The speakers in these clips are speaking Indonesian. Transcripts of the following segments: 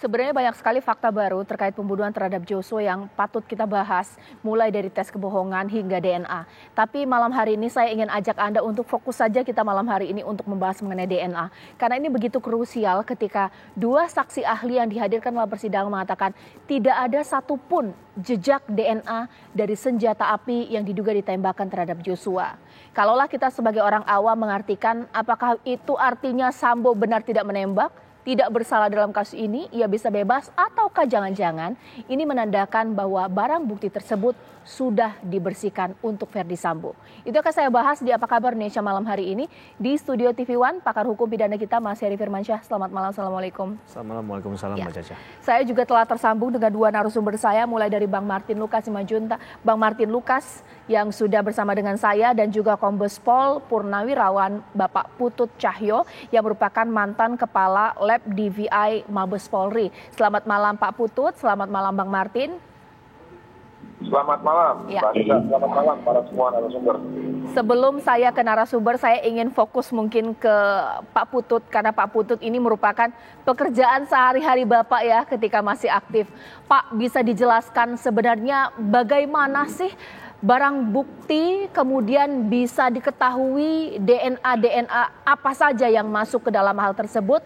Sebenarnya banyak sekali fakta baru terkait pembunuhan terhadap Joshua yang patut kita bahas, mulai dari tes kebohongan hingga DNA. Tapi malam hari ini saya ingin ajak Anda untuk fokus saja kita malam hari ini untuk membahas mengenai DNA. Karena ini begitu krusial ketika dua saksi ahli yang dihadirkan dalam persidangan mengatakan tidak ada satupun jejak DNA dari senjata api yang diduga ditembakkan terhadap Joshua. Kalaulah kita sebagai orang awam mengartikan apakah itu artinya Sambo benar tidak menembak? Tidak bersalah dalam kasus ini, ia bisa bebas, ataukah jangan-jangan ini menandakan bahwa barang bukti tersebut sudah dibersihkan untuk Verdi Sambo. Itu akan saya bahas di Apa Kabar Indonesia malam hari ini di Studio TV One, pakar hukum pidana kita Mas Heri Firmansyah. Selamat malam, Assalamualaikum. Selamat malam, Waalaikumsalam Mbak Caca. Saya juga telah tersambung dengan dua narasumber saya, mulai dari Bang Martin Lukas Simanjuntak, Bang Martin Lukas yang sudah bersama dengan saya, dan juga Kombes Pol Purnawirawan Bapak Putut Cahyo yang merupakan mantan Kepala Lab DVI Mabes Polri. Selamat malam Pak Putut, selamat malam Bang Martin. Selamat malam, Mbak Caca. Selamat malam para semua narasumber. Sebelum saya ke narasumber, saya ingin fokus mungkin ke Pak Putut, karena Pak Putut ini merupakan pekerjaan sehari-hari Bapak ya ketika masih aktif. Pak, bisa dijelaskan sebenarnya bagaimana sih barang bukti kemudian bisa diketahui DNA apa saja yang masuk ke dalam hal tersebut?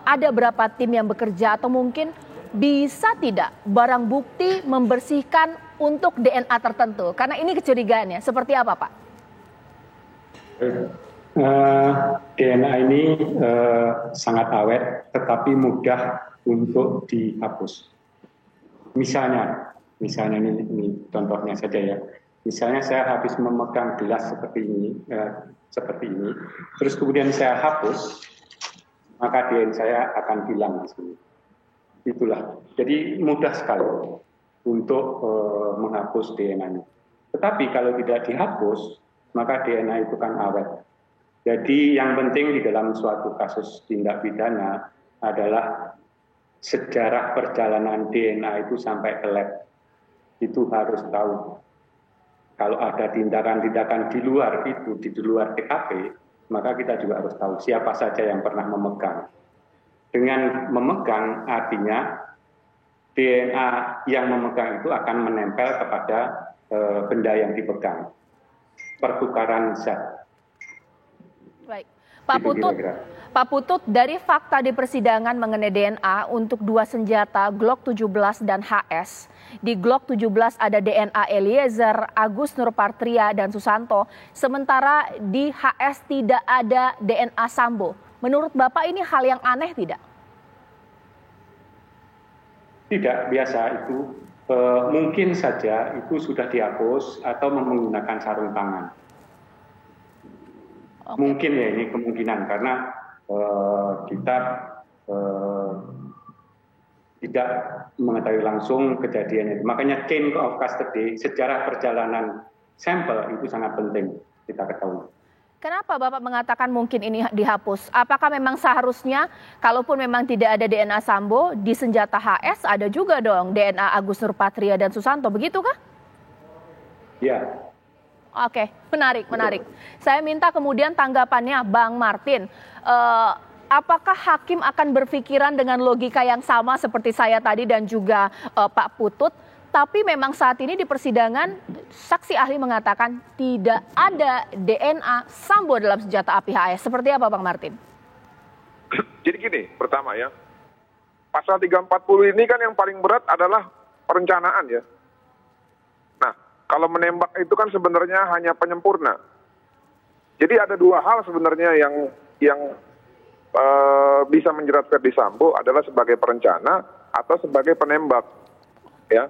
Ada berapa tim yang bekerja, atau mungkin bisa tidak barang bukti membersihkan untuk DNA tertentu? Karena ini kecurigaannya. Seperti apa, Pak? DNA ini sangat awet, tetapi mudah untuk dihapus. Misalnya ini contohnya saja ya. Misalnya saya habis memegang gelas seperti ini, terus kemudian saya hapus, maka DNA saya akan hilang di sini. Itulah. Jadi mudah sekali untuk menghapus DNA-nya. Tetapi kalau tidak dihapus, maka DNA itu kan awet. Jadi yang penting di dalam suatu kasus tindak pidana adalah sejarah perjalanan DNA itu sampai ke lab. Itu harus tahu. Kalau ada tindakan-tindakan di luar itu, di luar TKP, maka kita juga harus tahu siapa saja yang pernah memegang. Dengan memegang artinya DNA yang memegang itu akan menempel kepada benda yang dipegang. Pertukaran zat. Baik, Pak Putut, dari fakta di persidangan mengenai DNA untuk dua senjata Glock 17 dan HS. Di Glock 17 ada DNA Eliezer, Agus Nurpatria, dan Susanto. Sementara di HS tidak ada DNA Sambo. Menurut Bapak ini hal yang aneh tidak? Tidak, biasa itu. Mungkin saja itu sudah dihapus atau menggunakan sarung tangan. Okay. Mungkin ya, ini kemungkinan karena kita tidak mengetahui langsung kejadiannya. Makanya chain of custody, sejarah perjalanan sampel itu sangat penting kita ketahui. Kenapa Bapak mengatakan mungkin ini dihapus? Apakah memang seharusnya kalaupun memang tidak ada DNA Sambo, di senjata HS ada juga dong DNA Agus Nurpatria dan Susanto, begitu kah? Ya. Oke, menarik. Saya minta kemudian tanggapannya Bang Martin. Apakah hakim akan berpikiran dengan logika yang sama seperti saya tadi dan juga Pak Putut? Tapi memang saat ini di persidangan saksi ahli mengatakan tidak ada DNA Sambo dalam senjata api HS. Seperti apa Bang Martin? Jadi gini, pertama ya, pasal 340 ini kan yang paling berat adalah perencanaan ya. Nah, kalau menembak itu kan sebenarnya hanya penyempurna. Jadi ada dua hal sebenarnya yang bisa menjerat Verdi Sambo adalah sebagai perencana atau sebagai penembak. Ya.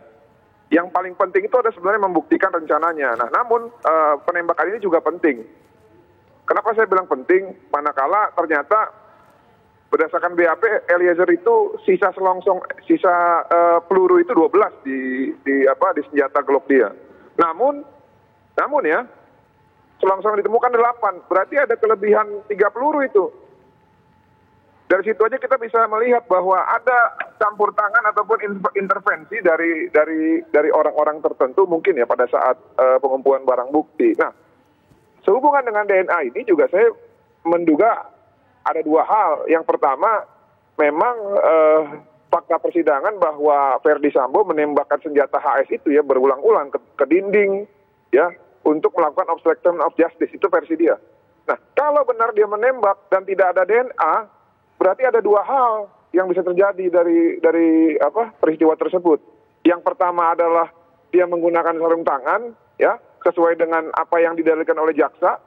Yang paling penting itu ada sebenarnya membuktikan rencananya. Nah, namun penembakan ini juga penting. Kenapa saya bilang penting? Manakala ternyata berdasarkan BAP Eliezer itu sisa peluru itu 12 di senjata Glock dia. Namun ya selongsong ditemukan 8. Berarti ada kelebihan 3 peluru itu. Dari situ aja kita bisa melihat bahwa ada campur tangan ataupun intervensi dari orang-orang tertentu mungkin ya pada saat pengumpulan barang bukti. Nah, sehubungan dengan DNA ini juga saya menduga ada dua hal. Yang pertama, memang fakta persidangan bahwa Verdi Sambo menembakkan senjata HS itu ya berulang-ulang ke dinding ya untuk melakukan obstruction of justice, itu versi dia. Nah, kalau benar dia menembak dan tidak ada DNA, berarti ada dua hal yang bisa terjadi dari peristiwa tersebut. Yang pertama adalah dia menggunakan sarung tangan ya sesuai dengan apa yang didalilkan oleh jaksa,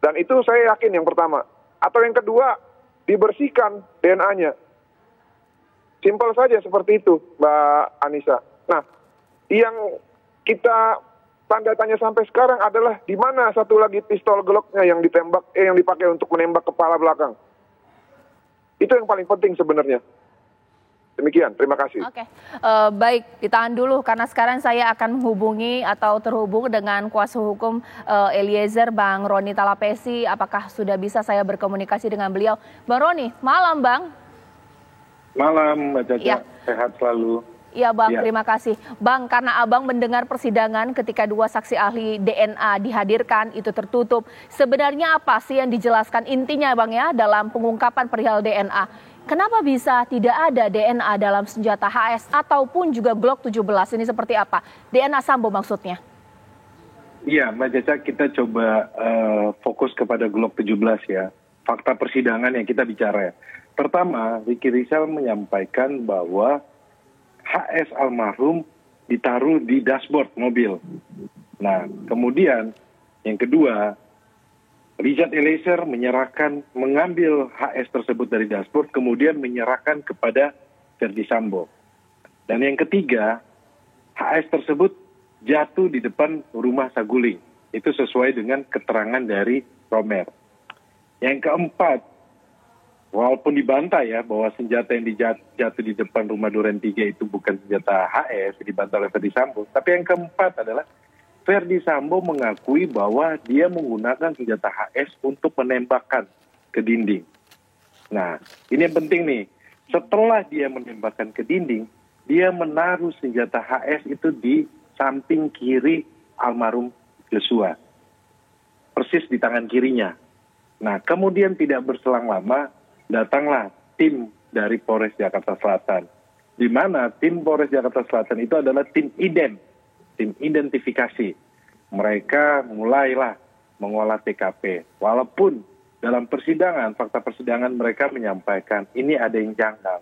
dan itu saya yakin yang pertama. Atau yang kedua, dibersihkan DNA-nya. Simpel saja seperti itu, Mbak Anissa. Nah, yang kita tanda tanya sampai sekarang adalah di mana satu lagi pistol Glock-nya yang yang dipakai untuk menembak kepala belakang. Itu yang paling penting sebenarnya. Demikian, terima kasih. Oke, baik, ditahan dulu karena sekarang saya akan menghubungi atau terhubung dengan kuasa hukum Eliezer, Bang Roni Talapesi. Apakah sudah bisa saya berkomunikasi dengan beliau? Bang Roni, malam Bang. Malam, Mbak Caca. Ya. Sehat selalu. Iya Bang, Ya. terima kasih. Bang, karena Abang mendengar persidangan ketika dua saksi ahli DNA dihadirkan, itu tertutup. Sebenarnya apa sih yang dijelaskan intinya Bang ya dalam pengungkapan perihal DNA? Kenapa bisa tidak ada DNA dalam senjata HS ataupun juga Glock 17? Ini seperti apa? DNA Sambo maksudnya? Iya, Mbak Caca, kita coba fokus kepada Glock 17 ya. Fakta persidangan yang kita bicara ya. Pertama, Ricky Rizal menyampaikan bahwa HS almarhum ditaruh di dashboard mobil. Nah, kemudian yang kedua, Richard Eliezer mengambil HS tersebut dari dashboard, kemudian menyerahkan kepada Verdi Sambo. Dan yang ketiga, HS tersebut jatuh di depan rumah Saguling. Itu sesuai dengan keterangan dari Romer. Yang keempat, walaupun dibantah ya bahwa senjata yang jatuh di depan rumah Duren 3 itu bukan senjata HS, dibantah oleh Verdi Sambo. Tapi yang keempat adalah Verdi Sambo mengakui bahwa dia menggunakan senjata HS untuk menembakkan ke dinding. Nah, ini yang penting nih. Setelah dia menembakkan ke dinding, dia menaruh senjata HS itu di samping kiri almarhum Joshua. Persis di tangan kirinya. Nah, kemudian tidak berselang lama, datanglah tim dari Polres Jakarta Selatan. Di mana tim Polres Jakarta Selatan itu adalah tim identifikasi. Mereka mulailah mengolah TKP. Walaupun dalam persidangan, fakta persidangan mereka menyampaikan ini ada yang janggal.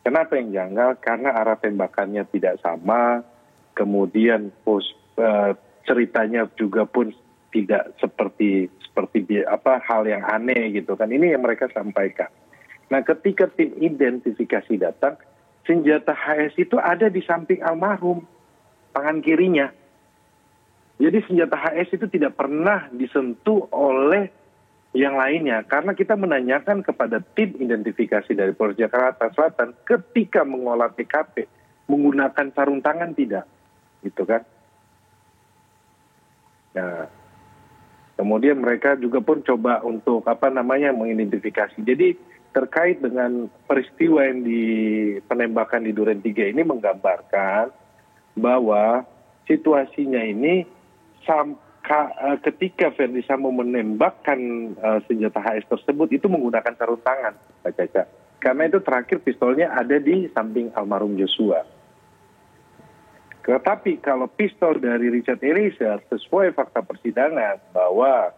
Kenapa yang janggal? Karena arah tembakannya tidak sama, kemudian ceritanya juga pun tidak seperti hal yang aneh gitu kan. Ini yang mereka sampaikan. Nah, ketika tim identifikasi datang, senjata HS itu ada di samping almarhum, tangan kirinya. Jadi senjata HS itu tidak pernah disentuh oleh yang lainnya. Karena kita menanyakan kepada tim identifikasi dari Polres Jakarta Selatan ketika mengolah TKP, menggunakan sarung tangan tidak. Gitu kan. Nah, kemudian mereka juga pun coba untuk mengidentifikasi. Jadi terkait dengan peristiwa yang di penembakan di Duren 3 ini menggambarkan bahwa situasinya ini ketika Verdi Sambo menembakkan senjata HS tersebut itu menggunakan sarung tangan, Mbak Caca. Karena itu terakhir pistolnya ada di samping almarhum Joshua. Tetapi kalau pistol dari Richard Eliezer sesuai fakta persidangan bahwa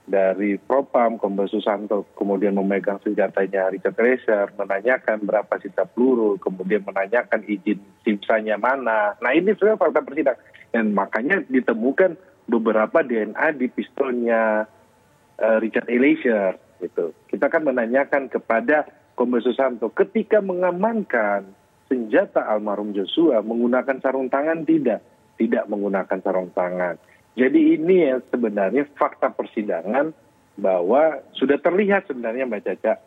dari Propam Kombes Susanto kemudian memegang senjatanya Richard Eliezer, menanyakan berapa sisa peluru, kemudian menanyakan izin simsanya mana. Nah, ini sebenarnya fakta persidangan. Dan makanya ditemukan beberapa DNA di pistolnya Richard Eliezer. Gitu. Kita kan menanyakan kepada Kombes Susanto ketika mengamankan senjata almarhum Joshua menggunakan sarung tangan tidak menggunakan sarung tangan. Jadi ini ya sebenarnya fakta persidangan bahwa sudah terlihat sebenarnya Mbak Caca.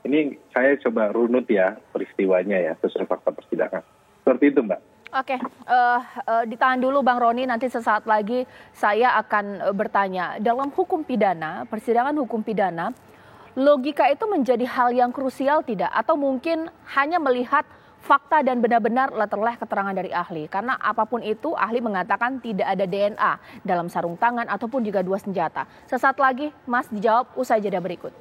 Ini saya coba runut ya peristiwanya ya sesuai fakta persidangan. Seperti itu Mbak. Oke, ditahan dulu Bang Roni, nanti sesaat lagi saya akan bertanya. Dalam hukum pidana, persidangan hukum pidana, logika itu menjadi hal yang krusial tidak? Atau mungkin hanya melihat fakta dan benar-benar letter-leh keterangan dari ahli? Karena apapun itu, ahli mengatakan tidak ada DNA dalam sarung tangan ataupun juga dua senjata. Sesaat lagi, Mas dijawab usai jeda berikut.